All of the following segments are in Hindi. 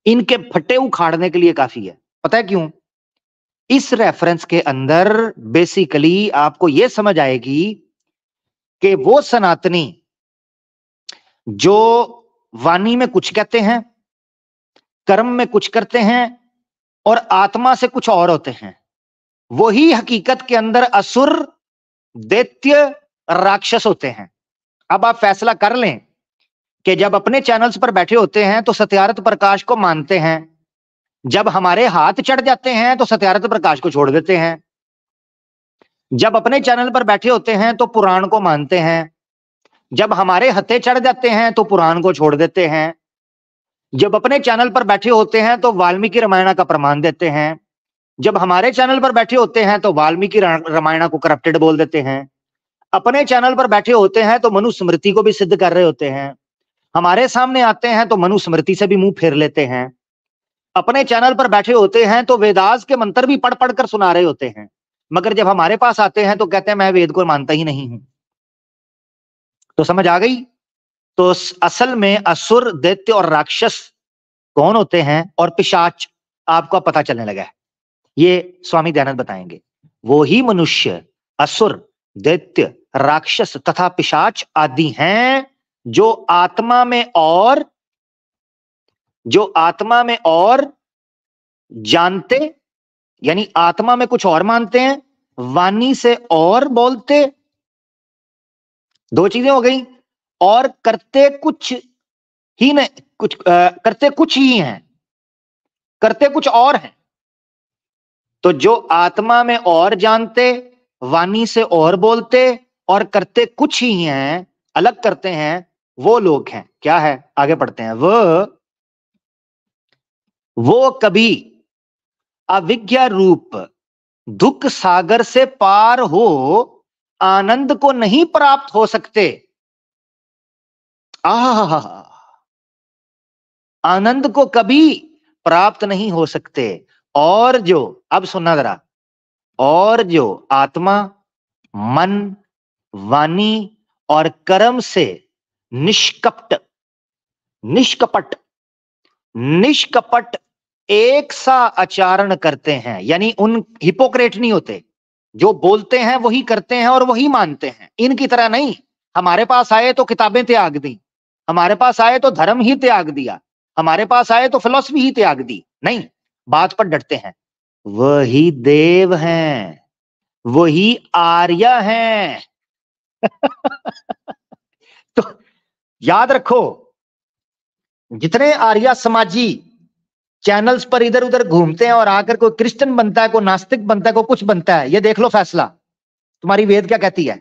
इनके फट्टे उखाड़ने के लिए काफी है। पता है क्यों? इस रेफरेंस के अंदर बेसिकली आपको यह समझ आएगी कि वो सनातनी जो वाणी में कुछ कहते हैं, कर्म में कुछ करते हैं और आत्मा से कुछ और होते हैं, वही हकीकत के अंदर असुर, दैत्य, राक्षस होते हैं। अब आप फैसला कर लें कि जब अपने चैनल्स पर बैठे होते हैं तो सत्यार्थ प्रकाश को मानते हैं, जब हमारे हाथ चढ़ जाते हैं तो सत्यार्थ प्रकाश को छोड़ देते हैं। जब अपने चैनल पर बैठे होते हैं तो पुराण को मानते हैं, जब हमारे हत्थे चढ़ जाते हैं तो पुराण को छोड़ देते हैं। जब अपने चैनल पर बैठे होते हैं तो वाल्मीकि रामायण का प्रमाण देते हैं, जब हमारे चैनल पर बैठे होते हैं तो वाल्मीकि रामायण को करप्टेड बोल देते हैं। अपने चैनल पर बैठे होते हैं तो मनुस्मृति को भी सिद्ध कर रहे होते हैं, हमारे सामने आते हैं तो मनुस्मृति से भी मुंह फेर लेते हैं। अपने चैनल पर बैठे होते हैं तो वेदास के मंत्र भी पढ़ पढ़ कर सुना रहे होते हैं, मगर जब हमारे पास आते हैं तो कहते हैं मैं वेद को मानता ही नहीं हूं। तो समझ आ गई? तो असल में असुर, दैत्य और राक्षस कौन होते हैं और पिशाच आपको पता चलने लगा है। ये स्वामी दयानंद बताएंगे। वो ही मनुष्य असुर, दैत्य, राक्षस तथा पिशाच आदि हैं जो आत्मा में और जानते, यानी आत्मा में कुछ और मानते हैं, वाणी से और बोलते, दो चीजें हो गई, और करते कुछ ही नहीं, करते कुछ ही हैं, करते कुछ और हैं। तो जो आत्मा में और जानते, वाणी से और बोलते और करते कुछ ही हैं, अलग करते हैं, वो लोग हैं। क्या है? आगे पढ़ते हैं। वो कभी अविज्ञा रूप दुख सागर से पार हो आनंद को नहीं प्राप्त हो सकते। आनंद को कभी प्राप्त नहीं हो सकते। और जो, अब सुनना जरा, और जो आत्मा, मन, वाणी और कर्म से निष्कपट एक सा आचरण करते हैं, यानी उन हिपोक्रेट नहीं होते, जो बोलते हैं वही करते हैं और वही मानते हैं। इनकी तरह नहीं, हमारे पास आए तो किताबें त्याग दी, हमारे पास आए तो धर्म ही त्याग दिया, हमारे पास आए तो फिलॉसफी ही त्याग दी। नहीं, बात पर डटते हैं। वही देव हैं, वही आर्य हैं। तो याद रखो, जितने आर्य समाजी चैनल्स पर इधर उधर घूमते हैं और आकर कोई क्रिश्चियन बनता है, कोई नास्तिक बनता है, कोई कुछ बनता है, ये देख लो फैसला। तुम्हारी वेद क्या कहती है?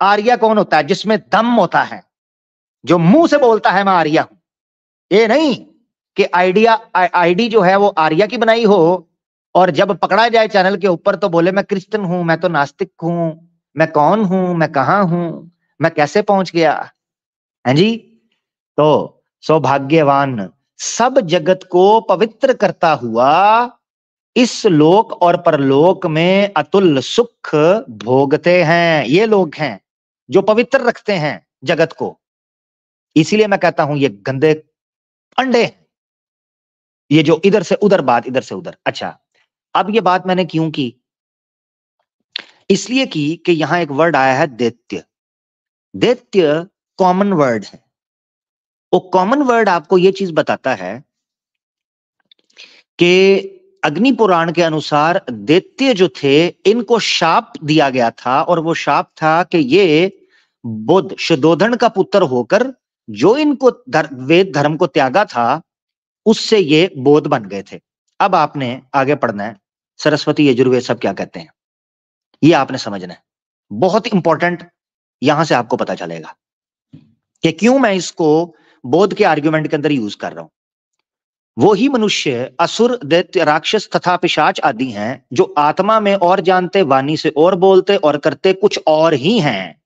आर्य कौन होता है? जिसमें दम होता है, जो मुंह से बोलता है मैं आर्य हूं। ये नहीं कि आईडी जो है वो आर्य की बनाई हो और जब पकड़ा जाए चैनल के ऊपर तो बोले मैं क्रिश्चियन हूं, मैं तो नास्तिक हूं, मैं कौन हूं, मैं कहां हूं, मैं कैसे पहुंच गया है जी। तो सौभाग्यवान सब जगत को पवित्र करता हुआ इस लोक और परलोक में अतुल सुख भोगते हैं। ये लोग हैं जो पवित्र रखते हैं जगत को। इसीलिए मैं कहता हूं ये गंदे अंडे, ये जो इधर से उधर बात, इधर से उधर। अच्छा, अब ये बात मैंने क्यों की? इसलिए की कि यहां एक वर्ड आया है दैत्य। दैत्य कॉमन वर्ड है। वो कॉमन वर्ड आपको ये चीज बताता है कि अग्नि पुराण के अनुसार दैत्य जो थे इनको शाप दिया गया था, और वो शाप था कि ये बुद्ध शुद्धोधन का पुत्र होकर जो इनको वेद धर्म को त्यागा था उससे ये बोध बन गए थे। अब आपने आगे पढ़ना है, सरस्वती यजुर्वेद सब क्या कहते हैं ये आपने समझना है। बहुत इंपॉर्टेंट, यहां से आपको पता चलेगा कि क्यों मैं इसको बोध के आर्ग्यूमेंट के अंदर यूज कर रहा हूं। वो ही मनुष्य असुर, दैत्य, राक्षस तथा पिशाच आदि हैं जो आत्मा में और जानते, वाणी से और बोलते और करते कुछ और ही हैं।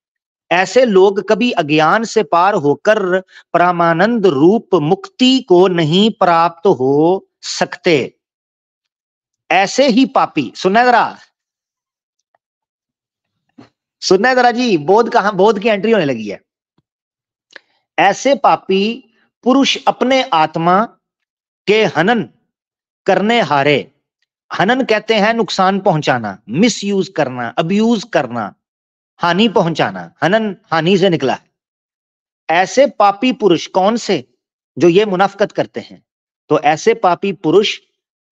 ऐसे लोग कभी अज्ञान से पार होकर परमानंद रूप मुक्ति को नहीं प्राप्त हो सकते। ऐसे ही पापी, सुनना जरा जी, बोध कहां, बोध की एंट्री होने लगी है। ऐसे पापी पुरुष अपने आत्मा, के हनन करने हारे, हनन कहते हैं नुकसान पहुंचाना, मिस यूज करना, अब्यूज करना, हानि पहुंचाना, हनन हानि से निकला है। ऐसे पापी पुरुष कौन से? जो ये मुनाफकत करते हैं। तो ऐसे पापी पुरुष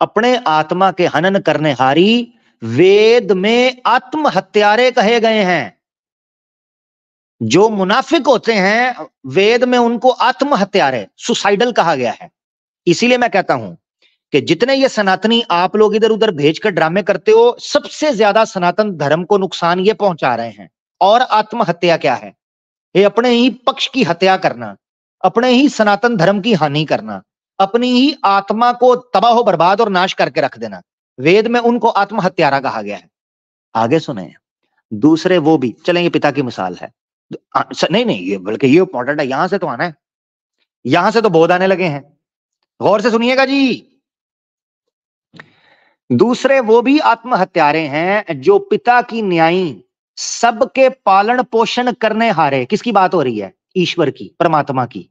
अपने आत्मा के हनन करने हारी वेद में आत्महत्यारे कहे गए हैं। जो मुनाफिक होते हैं वेद में उनको आत्महत्यारे, सुसाइडल कहा गया है। इसीलिए मैं कहता हूं कि जितने ये सनातनी आप लोग इधर उधर भेजकर ड्रामे करते हो, सबसे ज्यादा सनातन धर्म को नुकसान ये पहुंचा रहे हैं। और आत्महत्या क्या है? ये अपने ही पक्ष की हत्या करना, अपने ही सनातन धर्म की हानि करना, अपनी ही आत्मा को तबाह बर्बाद और नाश करके रख देना। वेद में उनको आत्महत्यारा कहा गया है। आगे सुने, दूसरे वो भी चलें, ये पिता की मिसाल है। नहीं नहीं, ये बल्कि ये इंपॉर्टेंट है, यहां से तो आना है, यहां से तो बोध आने लगे हैं। गौर से सुनिएगा जी। दूसरे वो भी आत्महत्यारे हैं जो पिता की न्यायी सबके पालन पोषण करने हारे। किसकी बात हो रही है? ईश्वर की, परमात्मा की।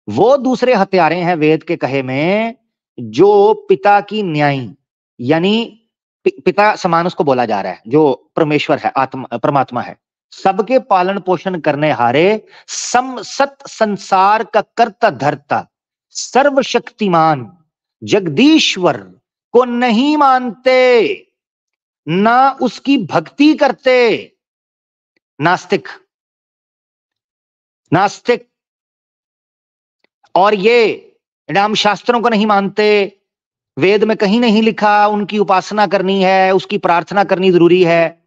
वो दूसरे हत्यारे हैं वेद के कहे में जो पिता की न्यायी, यानी पिता समान उसको बोला जा रहा है, जो परमेश्वर है, आत्मा परमात्मा है, सबके पालन पोषण करने हारे, सम सत संसार का कर्ता धर्ता, सर्वशक्तिमान जगदीश्वर को नहीं मानते, ना उसकी भक्ति करते। नास्तिक, नास्तिक। और ये राम शास्त्रों को नहीं मानते। वेद में कहीं नहीं लिखा उनकी उपासना करनी है, उसकी प्रार्थना करनी जरूरी है।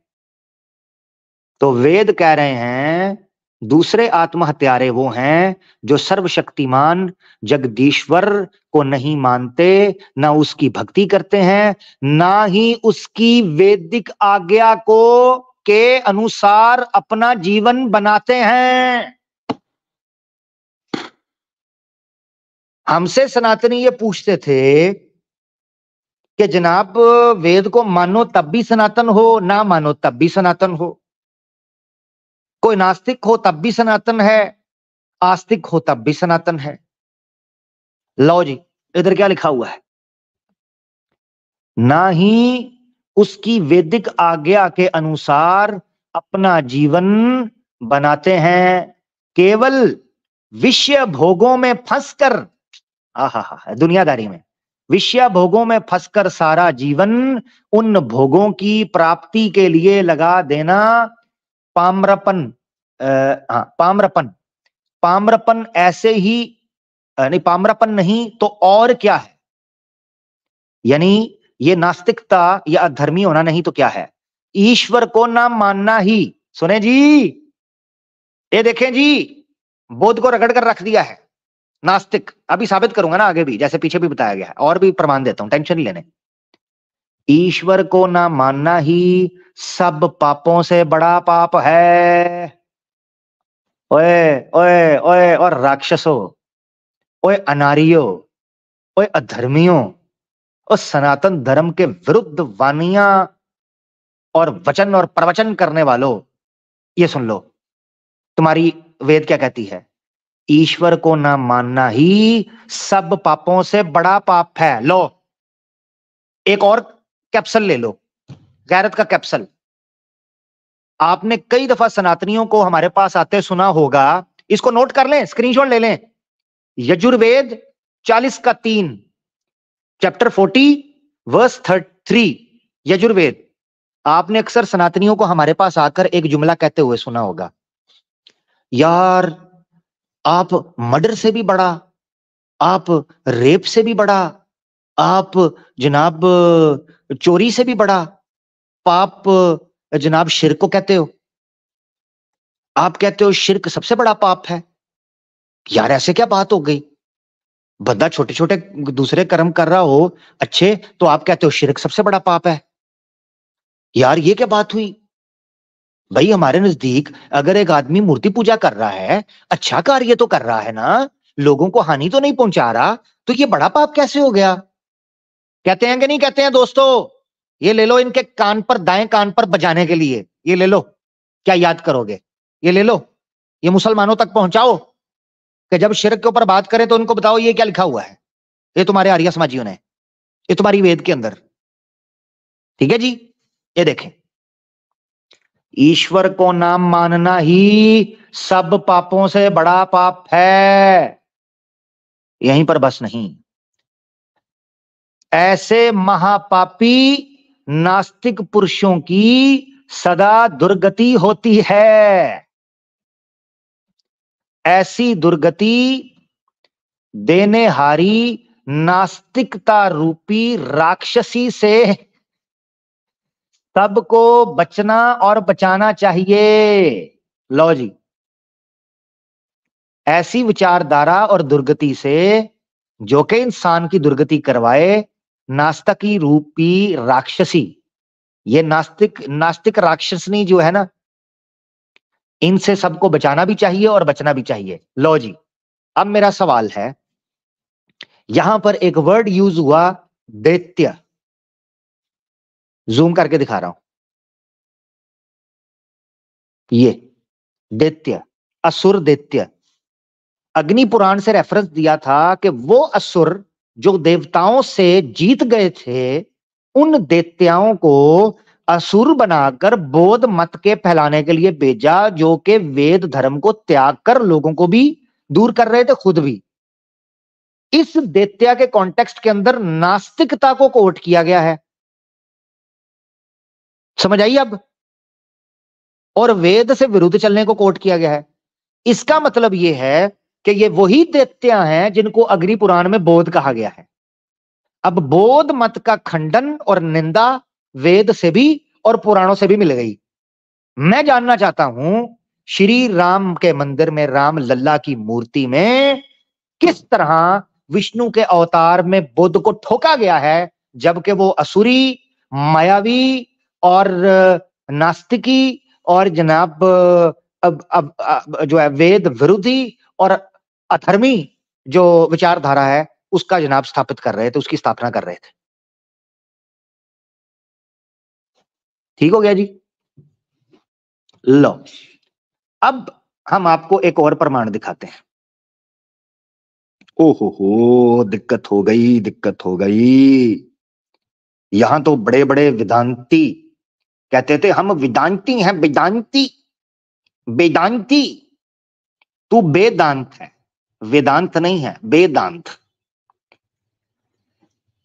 तो वेद कह रहे हैं दूसरे आत्महत्यारे वो हैं जो सर्वशक्तिमान जगदीश्वर को नहीं मानते, ना उसकी भक्ति करते हैं, ना ही उसकी वैदिक आज्ञा को के अनुसार अपना जीवन बनाते हैं। हमसे सनातनी ये पूछते थे कि जनाब वेद को मानो तब भी सनातन हो, ना मानो तब भी सनातन हो। कोई नास्तिक हो तब भी सनातन है, आस्तिक हो तब भी सनातन है। लो जी, इधर क्या लिखा हुआ है? ना ही उसकी वैदिक आज्ञा के अनुसार अपना जीवन बनाते हैं, केवल विषय भोगों में फंसकर, दुनियादारी में विषय भोगों में फंसकर सारा जीवन उन भोगों की प्राप्ति के लिए लगा देना पामरपन। पामरपन, पामरपन ऐसे ही नहीं, पामरपन नहीं तो और क्या है? यानी ये नास्तिकता या अधर्मी होना नहीं तो क्या है? ईश्वर को ना मानना ही। सुने जी, ये देखें जी, बोध को रगड़ कर रख दिया है नास्तिक। अभी साबित करूंगा ना आगे भी, जैसे पीछे भी बताया गया है, और भी प्रमाण देता हूं, टेंशन नहीं लेने। ईश्वर को ना मानना ही सब पापों से बड़ा पाप है। ओए ओए ओए, और राक्षसों, ओए अनारियों, ओए अधर्मियों, और सनातन धर्म के विरुद्ध वानियां और वचन और प्रवचन करने वालों, ये सुन लो, तुम्हारी वेद क्या कहती है? ईश्वर को ना मानना ही सब पापों से बड़ा पाप है। लो एक और कैप्सूल ले लो, गैरत का कैप्सूल। आपने कई दफा सनातनियों को हमारे पास आते सुना होगा, इसको नोट कर लें, स्क्रीनशॉट ले लें। Yajurveda 40:3, chapter 40 verse 3, Yajurveda. आपने अक्सर सनातनियों को हमारे पास आकर एक जुमला कहते हुए सुना होगा, यार आप मर्डर से भी बड़ा, आप रेप से भी बड़ा, आप जनाब चोरी से भी बड़ा पाप जनाब शिर्क को कहते हो। आप कहते हो शिर्क सबसे बड़ा पाप है। यार ऐसे क्या बात हो गई? बंदा छोटे छोटे दूसरे कर्म कर रहा हो अच्छे, तो आप कहते हो शिर्क सबसे बड़ा पाप है। यार ये क्या बात हुई? भाई हमारे नजदीक अगर एक आदमी मूर्ति पूजा कर रहा है, अच्छा कार्य तो कर रहा है ना, लोगों को हानि तो नहीं पहुंचा रहा, तो ये बड़ा पाप कैसे हो गया? कहते हैं कि नहीं कहते हैं दोस्तों? ये ले लो इनके कान पर, दाएं कान पर बजाने के लिए, ये ले लो। क्या याद करोगे? ये ले लो, ये मुसलमानों तक पहुंचाओ कि जब शिर्क के ऊपर बात करें तो उनको बताओ ये क्या लिखा हुआ है। ये तुम्हारे आर्य समाजियों ने, ये तुम्हारी वेद के अंदर। ठीक है जी, ये देखें, ईश्वर को नाम मानना ही सब पापों से बड़ा पाप है। यहीं पर बस नहीं, ऐसे महापापी नास्तिक पुरुषों की सदा दुर्गति होती है। ऐसी दुर्गति देनेहारी नास्तिकता रूपी राक्षसी से सबको बचना और बचाना चाहिए। लो जी, ऐसी विचारधारा और दुर्गति से जो कि इंसान की दुर्गति करवाए, नास्तिकी रूपी राक्षसी, ये नास्तिक राक्षसनी जो है ना, इनसे सबको बचाना भी चाहिए और बचना भी चाहिए। लो जी, अब मेरा सवाल है, यहां पर एक वर्ड यूज हुआ, दैत्य। जूम करके दिखा रहा हूं, ये दैत्य, असुर दैत्य। अग्नि पुराण से रेफरेंस दिया था कि वो असुर जो देवताओं से जीत गए थे, उन दैत्याओं को असुर बनाकर बौद्ध मत के फैलाने के लिए भेजा, जो कि वेद धर्म को त्याग कर लोगों को भी दूर कर रहे थे, खुद भी। इस दैत्या के कॉन्टेक्स्ट के अंदर नास्तिकता को कोट किया गया है, समझ आई अब, और वेद से विरुद्ध चलने को कोट किया गया है। इसका मतलब यह है कि ये वही दैत्या हैं जिनको अग्नि पुराण में बौद्ध कहा गया है। अब बौद्ध मत का खंडन और निंदा वेद से भी और पुराणों से भी मिल गई। मैं जानना चाहता हूं, श्री राम के मंदिर में राम लल्ला की मूर्ति में किस तरह विष्णु के अवतार में बुद्ध को ठोका गया है, जबकि वो असुरी, मायावी और नास्तिकी और जनाब अब जो है वेद विरोधी और अधर्मी जो विचारधारा है, उसका जनाब स्थापित कर रहे थे, उसकी स्थापना कर रहे थे। ठीक हो गया जी। लो, अब हम आपको एक और प्रमाण दिखाते हैं। ओहो, दिक्कत हो गई, दिक्कत हो गई। यहां तो बड़े बड़े वेदांती कहते थे हम वेदांती हैं, वेदांती, वेदांती। तू वेदांत है, वेदांत नहीं है, वेदांत।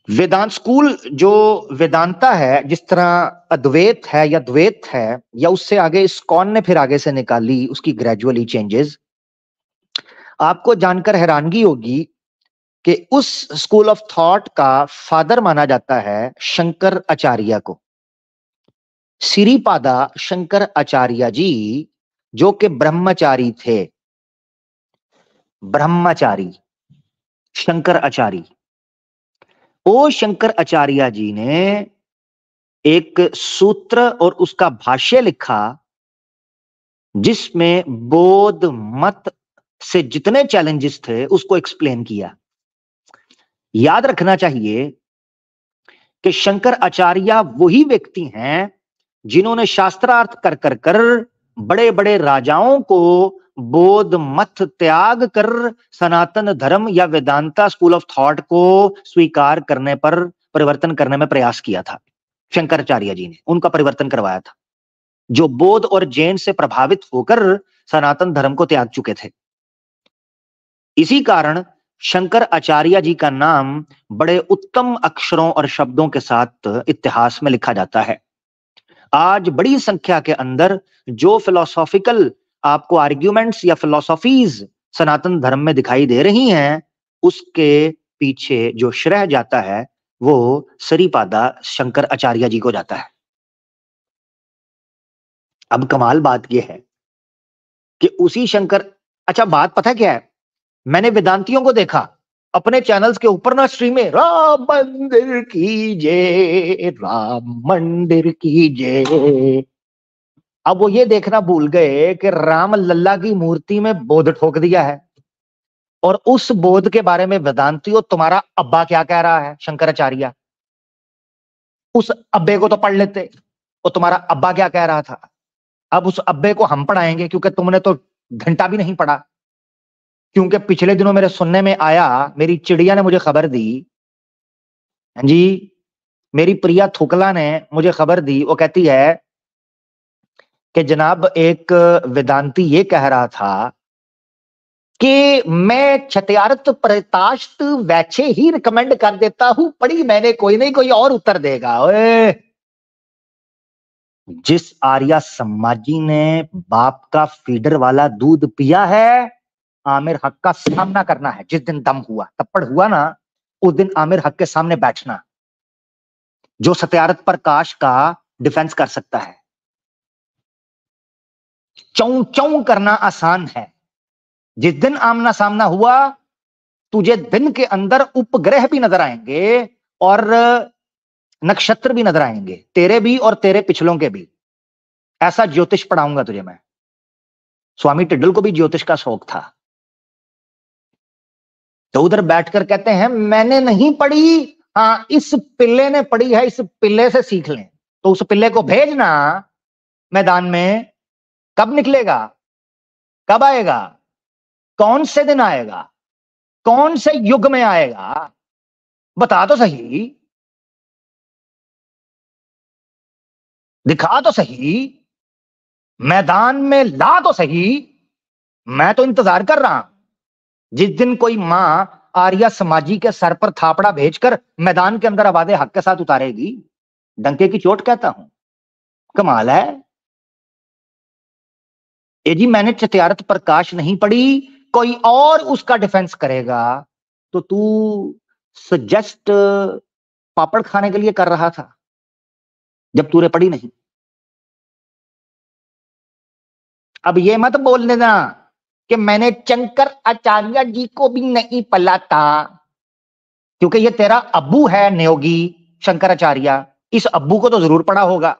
वेदांत स्कूल जो वेदांता है, जिस तरह अद्वैत है या द्वैत है, या उससे आगे इस्कॉन ने फिर आगे से निकाली उसकी ग्रेजुअली चेंजेस, आपको जानकर हैरानगी होगी कि उस स्कूल ऑफ थॉट का फादर माना जाता है शंकर आचार्य को। श्रीपादा शंकर आचार्य जी, जो कि ब्रह्मचारी थे, ब्रह्मचारी शंकर आचार्य। ओ शंकर आचार्य जी ने एक सूत्र और उसका भाष्य लिखा, जिसमें बौद्ध मत से जितने चैलेंजेस थे उसको एक्सप्लेन किया। याद रखना चाहिए कि शंकर आचार्य वही व्यक्ति हैं जिन्होंने शास्त्रार्थ कर कर कर बड़े बड़े राजाओं को बौद्ध मत त्याग कर सनातन धर्म या वेदांता स्कूल ऑफ थॉट को स्वीकार करने पर परिवर्तन करने में प्रयास किया था। शंकराचार्य जी ने उनका परिवर्तन करवाया था, जो बौद्ध और जैन से प्रभावित होकर सनातन धर्म को त्याग चुके थे। इसी कारण शंकर आचार्य जी का नाम बड़े उत्तम अक्षरों और शब्दों के साथ इतिहास में लिखा जाता है। आज बड़ी संख्या के अंदर जो फिलोसॉफिकल आपको आर्ग्यूमेंट्स या फिलोसॉफीज सनातन धर्म में दिखाई दे रही हैं, उसके पीछे जो श्रेय जाता है वो श्रीपादा शंकर आचार्य जी को जाता है। अब कमाल बात यह है कि उसी शंकर, अच्छा बात पता क्या है, मैंने वेदांतियों को देखा अपने चैनल्स के ऊपर ना स्ट्रीम में, राम मंदिर की जय, राम मंदिर की जय। अब वो ये देखना भूल गए कि राम लल्ला की मूर्ति में बोध ठोक दिया है, और उस बोध के बारे में वेदांतियों तुम्हारा अब्बा क्या कह रहा है शंकराचार्य, उस अब्बे को तो पढ़ लेते, वो तुम्हारा अब्बा क्या कह रहा था। अब उस अब्बे को हम पढ़ाएंगे क्योंकि तुमने तो घंटा भी नहीं पढ़ा। क्योंकि पिछले दिनों मेरे सुनने में आया, मेरी चिड़िया ने मुझे खबर दी, जी, मेरी प्रिया थुकला ने मुझे खबर दी, वो कहती है कि जनाब एक वेदांती ये कह रहा था कि मैं छत्यारत प्रताश्त वैसे ही रिकमेंड कर देता हूं, पढ़ी मैंने कोई नहीं कोई और उत्तर देगा। ओए, जिस आर्या समाजी ने बाप का फीडर वाला दूध पिया है, आमिर हक का सामना करना है। जिस दिन दम हुआ, तप्पड़ हुआ ना, उस दिन आमिर हक के सामने बैठना। जो सत्यारथ प्रकाश का डिफेंस कर सकता है। चौं चौं करना आसान है। जिस दिन आमना सामना हुआ, तुझे दिन के अंदर उपग्रह भी नजर आएंगे और नक्षत्र भी नजर आएंगे, तेरे भी और तेरे पिछलों के भी। ऐसा ज्योतिष पढ़ाऊंगा तुझे मैं। स्वामी टिड्डल को भी ज्योतिष का शौक था, तो उधर बैठकर कहते हैं मैंने नहीं पढ़ी, हाँ इस पिल्ले ने पढ़ी है, इस पिल्ले से सीख लें। तो उस पिल्ले को भेजना मैदान में। कब निकलेगा, कब आएगा, कौन से दिन आएगा, कौन से युग में आएगा, बता तो सही, दिखा तो सही, मैदान में ला तो सही। मैं तो इंतजार कर रहा हूं जिस दिन कोई मां आर्या समाजी के सर पर थापड़ा भेजकर मैदान के अंदर आवाज़े हक के साथ उतारेगी। डंके की चोट कहता हूं, कमाल है। ये जी मैंने चत्यारथ प्रकाश नहीं पढ़ी, कोई और उसका डिफेंस करेगा, तो तू सजेस्ट पापड़ खाने के लिए कर रहा था जब तूने पढ़ी नहीं। अब ये मत बोल देना कि मैंने शंकर आचार्य जी को भी नहीं पढ़ा था, क्योंकि ये तेरा अब्बू है नियोगी शंकराचार्य, इस अब्बू को तो जरूर पढ़ा होगा।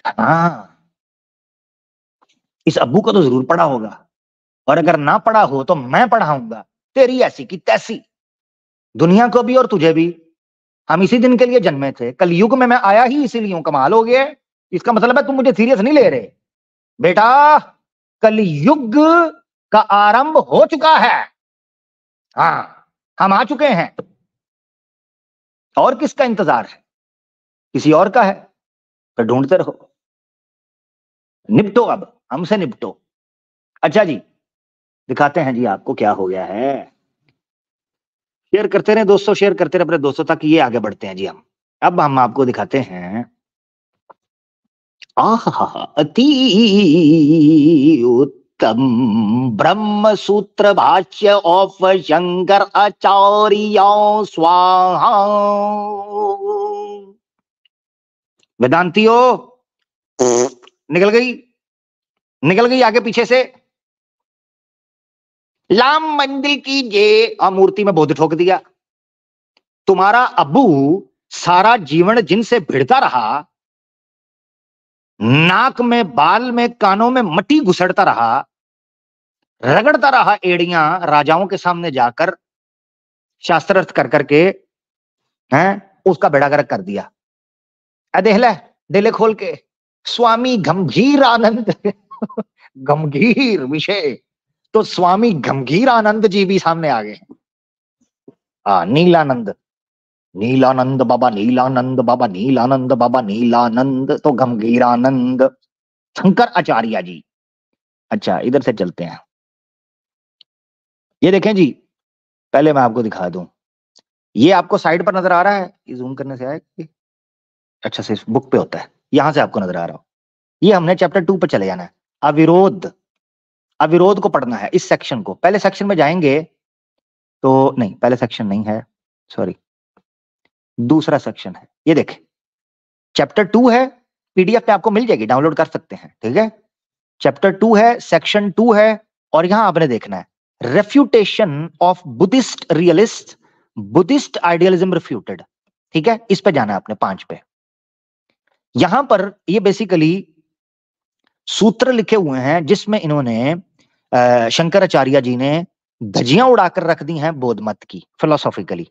हाँ, इस अब्बू को तो जरूर पढ़ा होगा, और अगर ना पढ़ा हो तो मैं पढ़ाऊंगा तेरी ऐसी की तैसी, दुनिया को भी और तुझे भी। हम इसी दिन के लिए जन्मे थे, कलयुग में मैं आया ही इसीलिए हूं। कमाल हो गया। इसका मतलब है तुम मुझे सीरियस नहीं ले रहे बेटा। कलयुग का आरंभ हो चुका है। हाँ, हम आ चुके हैं। और किसका इंतजार है, किसी और का है, तो ढूंढते रहो। निपटो, अब हमसे निपटो। अच्छा जी, दिखाते हैं जी आपको क्या हो गया है। शेयर करते रहे दोस्तों, शेयर करते रहे अपने दोस्तों तक, ये आगे बढ़ते हैं जी हम। अब हम आपको दिखाते हैं अति उत्तम ब्रह्म सूत्र भाष्य ऑफ शंकर आचार्य स्वाहा। वेदांतियों, निकल गई, निकल गई आगे पीछे से। लाम मंदिर की जे मूर्ति में बोध ठोक दिया। तुम्हारा अब्बू सारा जीवन जिनसे भिड़ता रहा, नाक में बाल में कानों में मट्टी घुसड़ता रहा, रगड़ता रहा एड़ियां राजाओं के सामने जाकर, शास्त्रार्थ कर करके हैं, उसका बेड़ा गर्क कर दिया। देख ले, दिले खोल के स्वामी गंभीर आनंद गंभीर विषय, तो स्वामी गंभीर आनंद जी भी सामने आ गए। नीलानंद, नीलानंद बाबा, नीलानंद बाबा, नीलानंद बाबा, नीलानंद तो गंभीरानंद शंकर आचार्य जी। अच्छा, इधर से चलते हैं। ये देखें जी, पहले मैं आपको दिखा दूं, ये आपको साइड पर नजर आ रहा है, ये जूम करने से आए, अच्छा से बुक पे होता है, यहां से आपको नजर आ रहा हो। ये हमने चैप्टर 2 पर चले जाना है। अविरोध, अविरोध को पढ़ना है, इस सेक्शन को। पहले सेक्शन में जाएंगे तो नहीं, पहले सेक्शन नहीं है, सॉरी, दूसरा सेक्शन है। ये देखें, चैप्टर 2 है, पीडीएफ पे आपको मिल जाएगी, डाउनलोड कर सकते हैं, ठीक है। चैप्टर 2 है, सेक्शन 2 है, और यहां आपने देखना है refutation of Buddhist realist, Buddhist idealism refuted, ठीक है। इस पे जाना है आपने 5 पे। यहां पर ये बेसिकली सूत्र लिखे हुए हैं जिसमें इन्होंने शंकराचार्य जी ने धजियां उड़ाकर रख दी हैं बौद्ध मत की, फिलोसॉफिकली।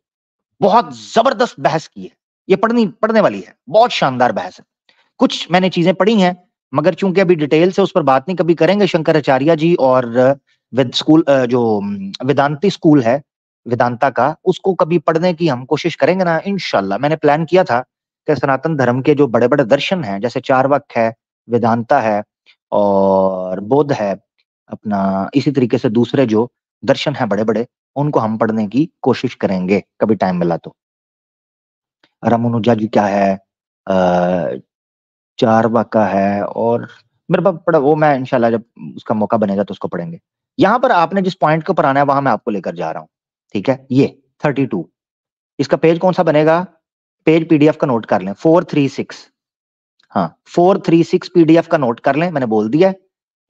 बहुत जबरदस्त बहस की है, ये पढ़ने वाली है, बहुत शानदार बहस है। कुछ मैंने चीजें पढ़ी हैं, मगर चूंकि अभी डिटेल से उस पर बात नहीं कभी करेंगे, शंकराचार्य जी और स्कूल जो वेदांती स्कूल है वेदांता का, उसको कभी पढ़ने की हम कोशिश करेंगे ना इंशाल्लाह। मैंने प्लान किया था कि सनातन धर्म के जो बड़े बड़े दर्शन हैं, जैसे चार्वाक है, वेदांता है और बौद्ध है अपना, इसी तरीके से दूसरे जो दर्शन हैं बड़े बड़े, उनको हम पढ़ने की कोशिश करेंगे कभी टाइम मिला तो। रामानुजा जी क्या है, चार्वाका है, और मेरे पास पढ़ा वो, मैं इंशाल्लाह जब उसका मौका बनेगा तो उसको पढ़ेंगे। यहाँ पर आपने जिस पॉइंट के ऊपर आना है वहां मैं आपको लेकर जा रहा हूँ, ठीक है। ये 32 इसका पेज कौन सा बनेगा, पेज पीडीएफ का नोट कर लें, 436। हाँ 436 पीडीएफ का नोट कर लें, मैंने बोल दिया।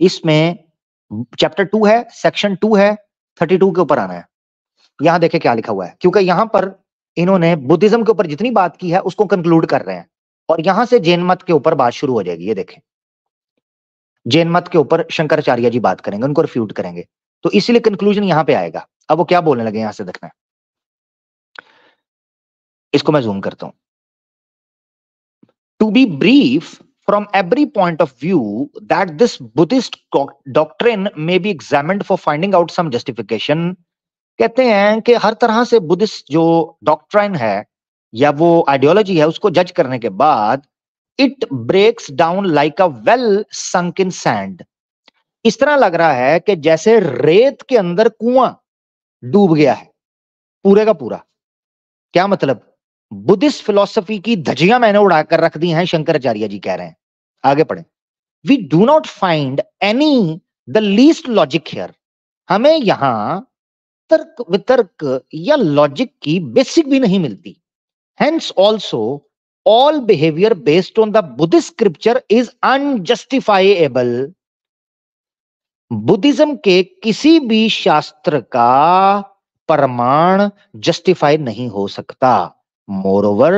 इसमें चैप्टर 2 है, सेक्शन 2 है, 32 के ऊपर आना है। यहां देखें क्या लिखा हुआ है, क्योंकि यहां पर इन्होंने बुद्धिज्म के ऊपर जितनी बात की है उसको कंक्लूड कर रहे हैं, और यहां से जैन मत के ऊपर बात शुरू हो जाएगी। ये देखें, जैन मत के ऊपर शंकराचार्य जी बात करेंगे, उनको रिफ्यूट करेंगे, तो इसीलिए कंक्लूजन यहां पे आएगा। अब वो क्या बोलने लगे यहां से देखना है, इसको मैं जूम करता हूं। To be brief, from every point of view that this Buddhist doctrine may be examined for finding out some justification, कहते हैं कि हर तरह से बुद्धिस्ट जो डॉक्ट्राइन है या वो आइडियोलॉजी है उसको जज करने के बाद it breaks down like a well sunk in sand. इस तरह लग रहा है कि जैसे रेत के अंदर कुआं डूब गया है पूरे का पूरा। क्या मतलब, बुद्धिस्ट फिलॉसफी की धज्जियां मैंने उड़ाकर रख दी हैं, शंकराचार्य जी कह रहे हैं। आगे पढ़ें। We do not find any the least logic here, हमें यहां तर्क वितर्क या लॉजिक की बेसिक भी नहीं मिलती। Hence also all behaviour based on the Buddhist scripture is unjustifiable. Buddhism के किसी भी शास्त्र का प्रमाण जस्टिफाई नहीं हो सकता। Moreover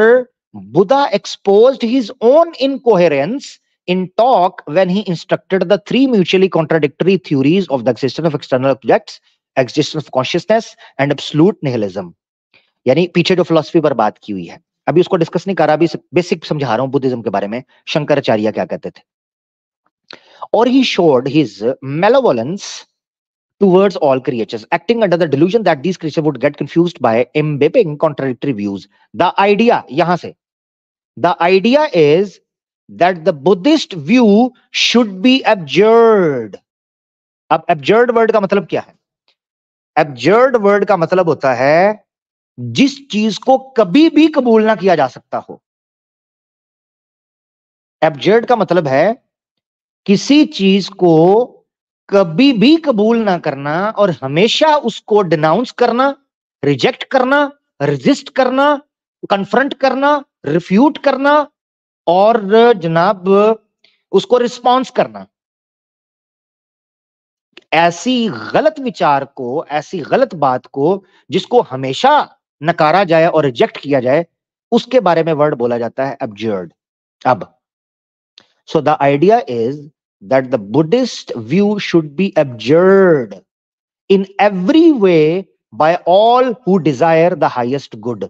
Buddha exposed his own incoherence in talk when he instructed the three mutually contradictory theories of the existence of external objects, existence of consciousness and absolute nihilism। यानी पीछे जो फिलोसफी पर बात की हुई है, अभी उसको डिस्कस नहीं कर रहा, अभी बेसिक समझा रहा हूं बुद्धिज्म के बारे में, शंकराचार्य क्या कहते थे। और he showed his malevolence towards all creatures, acting under the delusion that these creatures would get confused by imbibing contradictory views. The idea, यहां से, the idea is that the Buddhist view should be abjured। अब abjured word का मतलब क्या है? abjured word का मतलब होता है जिस चीज को कभी भी कबूल ना किया जा सकता हो। abjured का मतलब है किसी चीज को कभी भी कबूल ना करना और हमेशा उसको डिनाउंस करना, रिजेक्ट करना, रेजिस्ट करना, कन्फ्रंट करना, रिफ्यूट करना और जनाब उसको रिस्पॉन्स करना। ऐसी गलत विचार को, ऐसी गलत बात को जिसको हमेशा नकारा जाए और रिजेक्ट किया जाए, उसके बारे में वर्ड बोला जाता है एब्जर्ड। अब so the idea is that the Buddhist view should be absurd in every way by all who Dzire the highest good.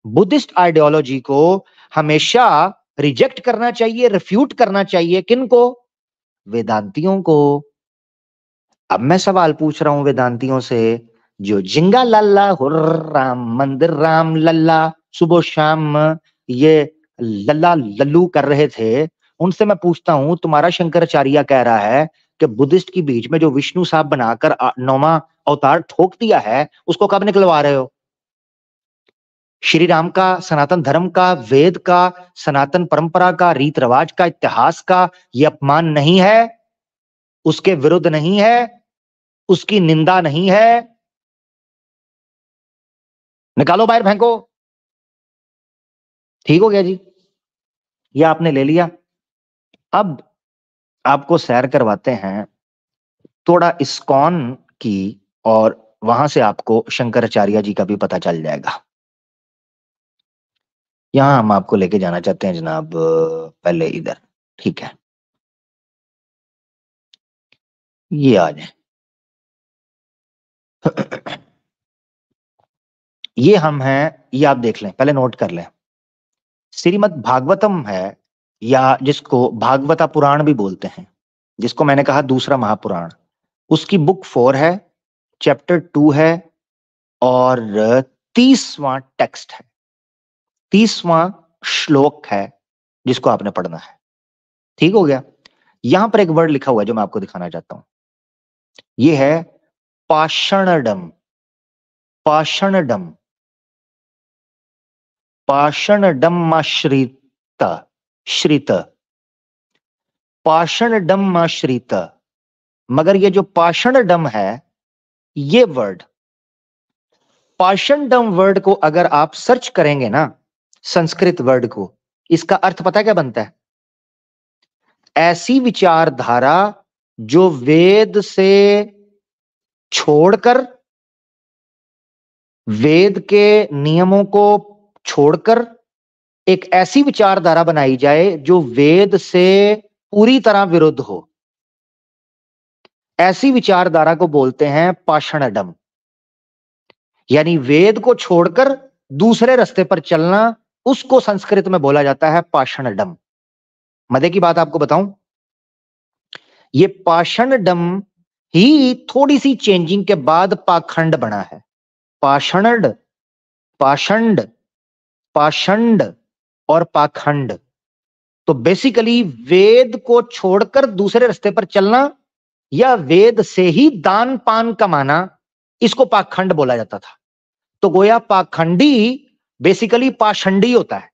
Buddhist ideology को हमेशा रिजेक्ट करना चाहिए, रिफ्यूट करना चाहिए। किनको? वेदांतियों को। अब मैं सवाल पूछ रहा हूं वेदांतियों से, जो जिंगा लल्ला हुर राम मंदिर राम लल्ला सुबह शाम ये लल्ला लल्लू कर रहे थे, उनसे मैं पूछता हूं, तुम्हारा शंकराचार्य कह रहा है कि बुद्धिस्ट की बीच में जो विष्णु साहब बनाकर 9वां अवतार ठोक दिया है, उसको कब निकलवा रहे हो? श्री राम का, सनातन धर्म का, वेद का, सनातन परंपरा का, रीत रिवाज का, इतिहास का ये अपमान नहीं है? उसके विरुद्ध नहीं है? उसकी निंदा नहीं है? निकालो बाहर, फेंको। ठीक हो गया जी, ये आपने ले लिया। अब आपको सैर करवाते हैं थोड़ा इस्कॉन की, और वहां से आपको शंकराचार्य जी का भी पता चल जाएगा। यहां हम आपको लेके जाना चाहते हैं जनाब, पहले इधर, ठीक है, ये आ जाए। ये हम हैं, ये आप देख लें, पहले नोट कर लें। श्रीमद् भागवतम है, या जिसको भागवता पुराण भी बोलते हैं, जिसको मैंने कहा दूसरा महापुराण, उसकी बुक 4 है, चैप्टर 2 है और 30वां टेक्स्ट है, 30वां श्लोक है जिसको आपने पढ़ना है। ठीक हो गया। यहां पर एक वर्ड लिखा हुआ है जो मैं आपको दिखाना चाहता हूं, ये है पाषाणडम। पाषाणडम, पाषाणडमाश्रित, श्रित, पाषाणडमाश्रित। मगर ये जो पाषाणडम है, ये वर्ड, पाषाणडम वर्ड को अगर आप सर्च करेंगे ना, संस्कृत वर्ड को, इसका अर्थ पता है क्या बनता है? ऐसी विचारधारा जो वेद से छोड़कर, वेद के नियमों को छोड़कर एक ऐसी विचारधारा बनाई जाए जो वेद से पूरी तरह विरुद्ध हो, ऐसी विचारधारा को बोलते हैं पाषाणडम। यानी वेद को छोड़कर दूसरे रास्ते पर चलना, उसको संस्कृत में बोला जाता है पाषाणडम। मजे की बात आपको बताऊं, ये पाषाणडम ही थोड़ी सी चेंजिंग के बाद पाखंड बना है। पाषाणड, पाषंड, पाषंड और पाखंड। तो बेसिकली वेद को छोड़कर दूसरे रास्ते पर चलना या वेद से ही दान पान कमाना, इसको पाखंड बोला जाता था। तो गोया पाखंडी बेसिकली पाषंडी होता है।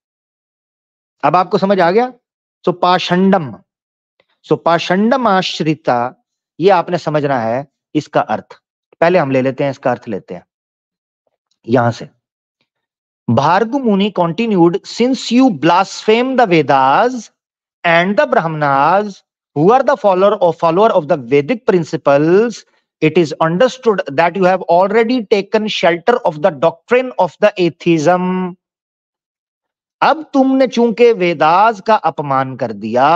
अब आपको समझ आ गया? सो पाषंडम, सो पाषंडम आश्रिता, ये आपने समझना है इसका अर्थ। पहले हम ले लेते हैं इसका अर्थ, लेते हैं यहां से। Bhargu Muni continued, since you blaspheme the Vedas and the Brahmanas, who are the follower of the Vedic principles, it is understood that you have already taken shelter of the doctrine of the atheism. अब तुमने चूंकि वेदास का अपमान कर दिया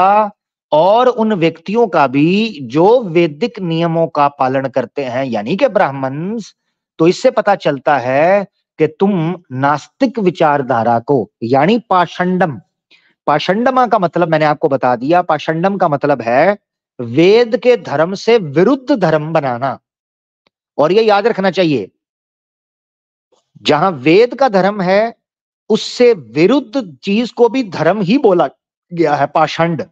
और उन व्यक्तियों का भी जो वैदिक नियमों का पालन करते हैं, यानी कि ब्राह्मण्स, तो इससे पता चलता है कि तुम नास्तिक विचारधारा को, यानी पाषंडम, पाषंडमा का मतलब मैंने आपको बता दिया, पाषंडम का मतलब है वेद के धर्म से विरुद्ध धर्म बनाना। और ये याद रखना चाहिए, जहां वेद का धर्म है उससे विरुद्ध चीज को भी धर्म ही बोला गया है, पाषंड,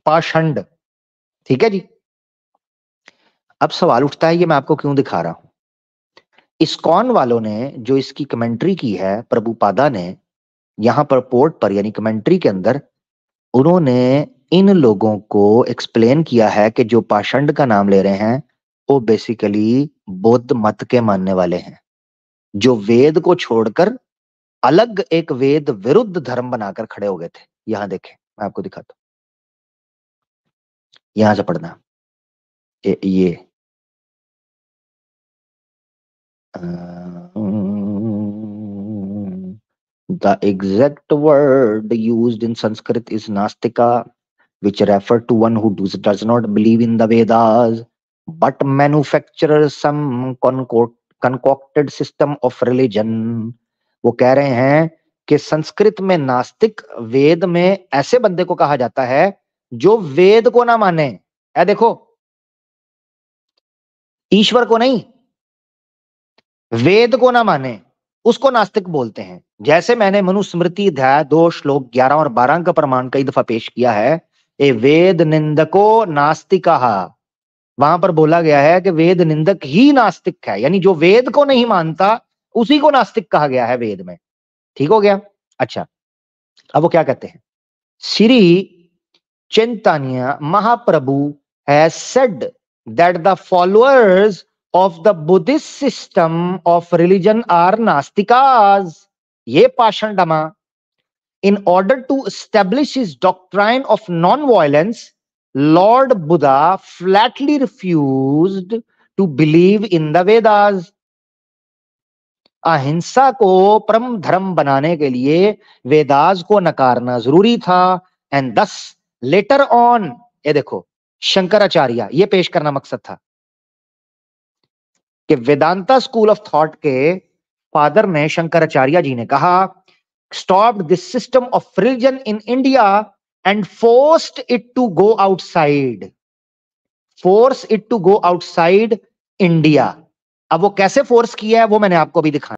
पाषंड। ठीक है जी। अब सवाल उठता है, ये मैं आपको क्यों दिखा रहा हूं? इस्कॉन वालों ने जो इसकी कमेंट्री की है, प्रभुपादा ने, यहां पर पोर्ट पर यानी कमेंट्री के अंदर, उन्होंने इन लोगों को एक्सप्लेन किया है कि जो पाषंड का नाम ले रहे हैं वो बेसिकली बौद्ध मत के मानने वाले हैं, जो वेद को छोड़कर अलग एक वेद विरुद्ध धर्म बनाकर खड़े हो गए थे। यहां देखें, मैं आपको दिखाता हूं, यहां से पढ़ना। ये the exact word used in Sanskrit is Nastika, which refer to one who does not believe in the Vedas, but manufactures some concocted system of religion. वो कह रहे हैं कि संस्कृत में नास्तिक, वेद में ऐसे बंदे को कहा जाता है जो वेद को ना माने। ऐ देखो, ईश्वर को नहीं, वेद को ना माने, उसको नास्तिक बोलते हैं। जैसे मैंने मनुस्मृति अध्याय 2 श्लोक 11 और 12 का प्रमाण कई दफा पेश किया है, ए वेद निंदको नास्तिका, वहां पर बोला गया है कि वेद निंदक ही नास्तिक है, यानी जो वेद को नहीं मानता उसी को नास्तिक कहा गया है वेद में। ठीक हो गया? अच्छा, अब वो क्या कहते हैं? Shri Chaitanya Mahaprabhu has said that the followers of the Buddhist system of religion are Nastikas, ye Pashandama. In order to establish his doctrine of non-violence, Lord Buddha flatly refused to believe in the Vedas. अहिंसा को परम धर्म बनाने के लिए वेदास को नकारना जरूरी था। एंड thus later on, ये देखो, शंकराचार्य, ये पेश करना मकसद था कि वेदांता स्कूल ऑफ थॉट के फादर ने, शंकराचार्य जी ने कहा, stopped this system of religion in India and forced it to go outside. Force it to go outside India. अब वो कैसे फोर्स किया है वो मैंने आपको भी दिखाया।